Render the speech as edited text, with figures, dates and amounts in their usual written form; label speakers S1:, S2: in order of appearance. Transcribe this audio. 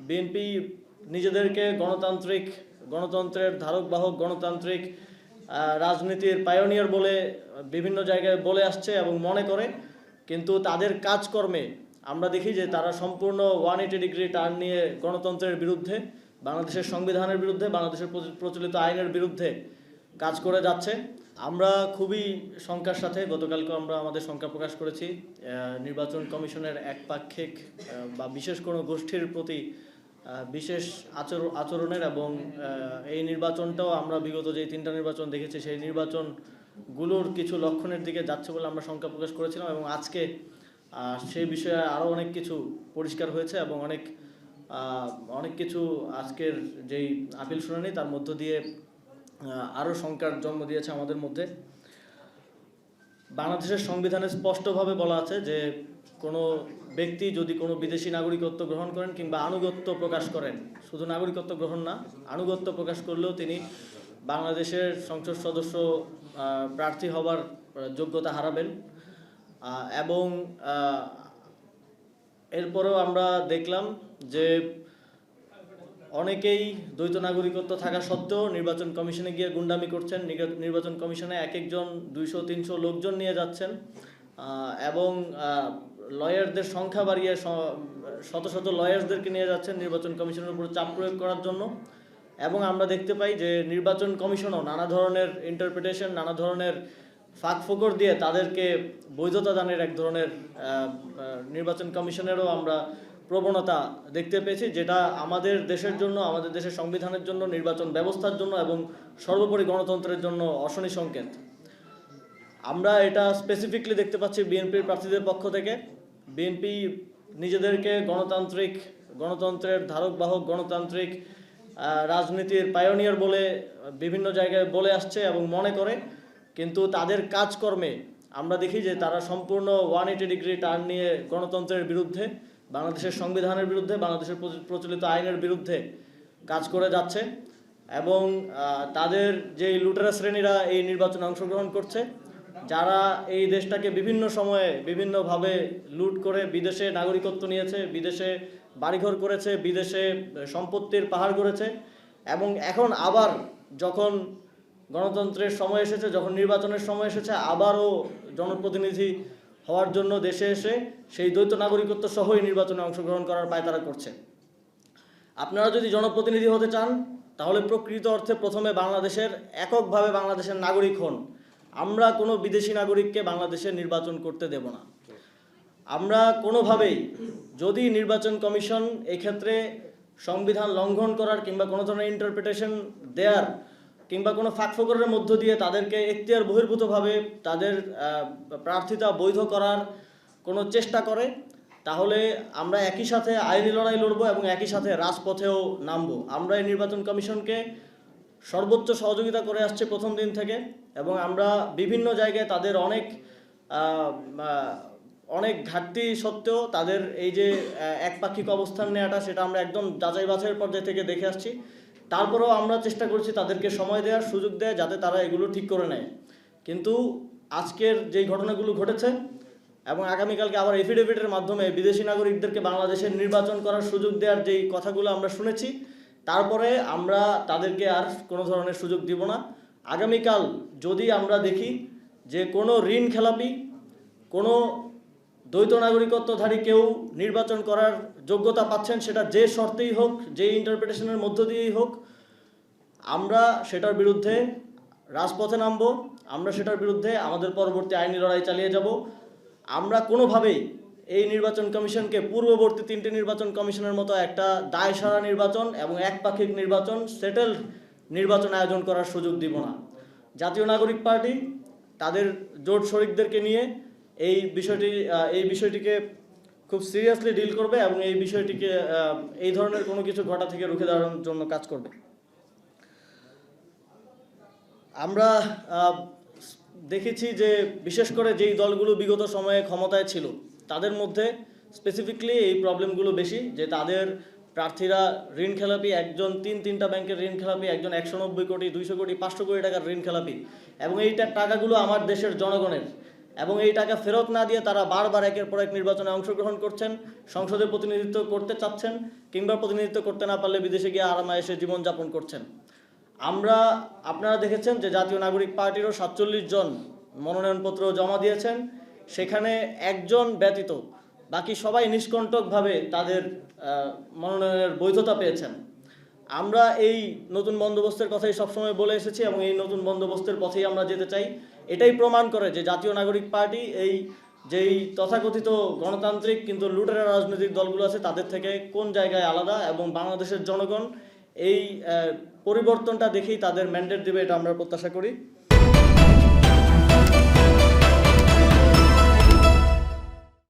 S1: BNP নিজেদেরকে গণতন্ত্রের ধারক বাহক, গণতান্ত্রিক রাজনীতির পায়োনিয়ার বলে বিভিন্ন জায়গায় বলে আসছে এবং মনে করে, কিন্তু তাদের কাজকর্মে আমরা দেখি যে তারা সম্পূর্ণ 180 ডিগ্রি টার্ন নিয়ে গণতন্ত্রের বিরুদ্ধে, বাংলাদেশের সংবিধানের বিরুদ্ধে, বাংলাদেশের প্রচলিত আইনের বিরুদ্ধে কাজ করে যাচ্ছে। আমরা খুবই শঙ্কার সাথে গতকালকে আমরা আমাদের শঙ্কা প্রকাশ করেছি নির্বাচন কমিশনের একপাক্ষিক বা বিশেষ কোনো গোষ্ঠীর প্রতি বিশেষ আচরণের, এবং এই নির্বাচনটাও আমরা বিগত যে 3টা নির্বাচন দেখেছি সেই নির্বাচনগুলোর কিছু লক্ষণের দিকে যাচ্ছে বলে আমরা শঙ্কা প্রকাশ করেছিলাম। এবং আজকে সেই বিষয়ে আরও অনেক কিছু পরিষ্কার হয়েছে এবং অনেক কিছু আজকের যেই আপিল শুনানি তার মধ্য দিয়ে আরও শঙ্কার জন্ম দিয়েছে আমাদের মধ্যে। বাংলাদেশের সংবিধানে স্পষ্টভাবে বলা আছে যে কোনো ব্যক্তি যদি কোনো বিদেশি নাগরিকত্ব গ্রহণ করেন কিংবা আনুগত্য প্রকাশ করেন, শুধু নাগরিকত্ব গ্রহণ না, আনুগত্য প্রকাশ করলেও তিনি বাংলাদেশের সংসদ সদস্য প্রার্থী হবার যোগ্যতা হারাবেন। এবং এরপরেও আমরা দেখলাম যে অনেকেই দ্বৈত নাগরিকত্ব থাকা সত্ত্বেও নির্বাচন কমিশনে গিয়ে গুন্ডামি করছেন। নির্বাচন কমিশনে এক একজন 200-300 লোকজন নিয়ে যাচ্ছেন এবং লয়ারদের সংখ্যা বাড়িয়ে শত শত লয়ার্সদেরকে নিয়ে যাচ্ছেন নির্বাচন কমিশনের উপর চাপ প্রয়োগ করার জন্য। এবং আমরা দেখতে পাই যে নির্বাচন কমিশনও নানা ধরনের ইন্টারপ্রিটেশন, নানা ধরনের ফাঁকফোকর দিয়ে তাদেরকে বৈধতা দানের এক ধরনের নির্বাচন কমিশনেরও আমরা প্রবণতা দেখতে পেয়েছি, যেটা আমাদের দেশের জন্য, আমাদের দেশের সংবিধানের জন্য, নির্বাচন ব্যবস্থার জন্য এবং সর্বোপরি গণতন্ত্রের জন্য অশনি সংকেত। আমরা এটা স্পেসিফিকলি দেখতে পাচ্ছি বিএনপির প্রার্থীদের পক্ষ থেকে। বিএনপি নিজেদেরকে গণতন্ত্রের ধারক বাহক, গণতান্ত্রিক রাজনীতির পায়োনিয়ার বলে বিভিন্ন জায়গায় বলে আসছে এবং মনে করে, কিন্তু তাদের কাজকর্মে আমরা দেখি যে তারা সম্পূর্ণ 180 ডিগ্রি টার্ন নিয়ে গণতন্ত্রের বিরুদ্ধে, বাংলাদেশের সংবিধানের বিরুদ্ধে, বাংলাদেশের প্রচলিত আইনের বিরুদ্ধে কাজ করে যাচ্ছে। এবং তাদের যেই লুটেরা শ্রেণীরা এই নির্বাচনে অংশগ্রহণ করছে, যারা এই দেশটাকে বিভিন্ন সময়ে বিভিন্নভাবে লুট করে বিদেশে নাগরিকত্ব নিয়েছে, বিদেশে বাড়িঘর করেছে, বিদেশে সম্পত্তির পাহাড় করেছে, এবং এখন আবার যখন গণতন্ত্রের সময় এসেছে, যখন নির্বাচনের সময় এসেছে, আবারও জনপ্রতিনিধি হওয়ার জন্য দেশে এসে সেই দ্বৈত নাগরিকত্ব সহই নির্বাচনে অংশগ্রহণ করার পায়তারা করছে। আপনারা যদি জনপ্রতিনিধি হতে চান তাহলে প্রকৃত অর্থে প্রথমে এককভাবে বাংলাদেশের নাগরিক হন। আমরা কোনো বিদেশি নাগরিককে বাংলাদেশে নির্বাচন করতে দেব না। আমরা কোনোভাবেই, যদি নির্বাচন কমিশন এক্ষেত্রে সংবিধান লঙ্ঘন করার কিংবা কোনো ধরনের ইন্টারপ্রিটেশন দেওয়ার কিংবা কোনো ফাঁকফোকরের মধ্য দিয়ে তাদেরকে এখতিয়ার বহির্ভূতভাবে তাদের প্রার্থিতা বৈধ করার কোনো চেষ্টা করে, তাহলে আমরা একই সাথে আইনি লড়াই লড়ব এবং একই সাথে রাজপথেও নামব। আমরা এই নির্বাচন কমিশনকে সর্বোচ্চ সহযোগিতা করে আসছে প্রথম দিন থেকে, এবং আমরা বিভিন্ন জায়গায় তাদের অনেক ঘাটতি সত্ত্বেও তাদের এই যে একপাক্ষিক অবস্থান নেওয়াটা, সেটা আমরা একদম যাচাই বাছাইয়ের পর্যায় থেকে দেখে আসছি। তারপরেও আমরা চেষ্টা করছি তাদেরকে সময় দেওয়ার, সুযোগ দেয় যাতে তারা এগুলো ঠিক করে নেয়। কিন্তু আজকের যেই ঘটনাগুলো ঘটেছে এবং আগামীকালকে আবার এফিডেভিটের মাধ্যমে বিদেশি নাগরিকদেরকে বাংলাদেশের নির্বাচন করার সুযোগ দেওয়ার যেই কথাগুলো আমরা শুনেছি, তারপরে আমরা তাদেরকে আর কোনো ধরনের সুযোগ দিব না। আগামীকাল যদি আমরা দেখি যে কোনো ঋণ খেলাপি, কোনো দ্বৈত নাগরিকত্বধারী কেউ নির্বাচন করার যোগ্যতা পাচ্ছেন, সেটা যে শর্তেই হোক, যে ইন্টারপ্রিটেশনের মধ্য দিয়েই হোক, আমরা সেটার বিরুদ্ধে রাজপথে নামব। আমরা সেটার বিরুদ্ধে আমাদের পরবর্তী আইনি লড়াই চালিয়ে যাব। আমরা কোনোভাবেই এই নির্বাচন কমিশনকে পূর্ববর্তী 3টে নির্বাচন কমিশনের মতো একটা দায়সারা নির্বাচন এবং একপাক্ষিক নির্বাচন, সেটেলড নির্বাচন আয়োজন করার সুযোগ দিব না। জাতীয় নাগরিক পার্টি তাদের জোট শরিকদেরকে নিয়ে এই বিষয়টিকে খুব সিরিয়াসলি ডিল করবে এবং এই বিষয়টিকে এই ধরনের কোনো কিছু ঘটা থেকে রুখে দাঁড়ানোর জন্য কাজ করবে। আমরা দেখেছি যে বিশেষ করে যেই দলগুলো বিগত সময়ে ক্ষমতায় ছিল তাদের মধ্যে স্পেসিফিকলি এই প্রবলেমগুলো বেশি, যে তাদের প্রার্থীরা ঋণ খেলাপি, একজন 3টা ব্যাংকের ঋণ খেলাপি, একজন 190 কোটি, 200 কোটি, 500 কোটি টাকার ঋণ খেলাপি, এবং এই টাকাগুলো আমার দেশের জনগণের। এবং এই টাকা ফেরত না দিয়ে তারা বারবার একের পর এক নির্বাচনে অংশগ্রহণ করছেন, সংসদে প্রতিনিধিত্ব করতে চাচ্ছেন, কিংবা প্রতিনিধিত্ব করতে না পারলে বিদেশে গিয়ে আরামায়েশে জীবনযাপন করছেন। আপনারা দেখেছেন যে জাতীয় নাগরিক পার্টিরও 47 জন মনোনয়নপত্র জমা দিয়েছেন, সেখানে একজন ব্যতীত বাকি সবাই নিষ্কণ্টকভাবে তাদের মনোনয়নের বৈধতা পেয়েছেন। আমরা এই নতুন বন্দোবস্তের কথাই সবসময় বলে এসেছি এবং এই নতুন বন্দোবস্তের পথেই আমরা যেতে চাই। এটাই প্রমাণ করে যে জাতীয় নাগরিক পার্টি যেই তথাকথিত গণতান্ত্রিক কিন্তু লুটেরা রাজনৈতিক দলগুলো আছে তাদের থেকে কোন জায়গায় আলাদা, এবং বাংলাদেশের জনগণ এই পরিবর্তনটা দেখেই তাদের ম্যান্ডেট দেবে, এটা আমরা প্রত্যাশা করি।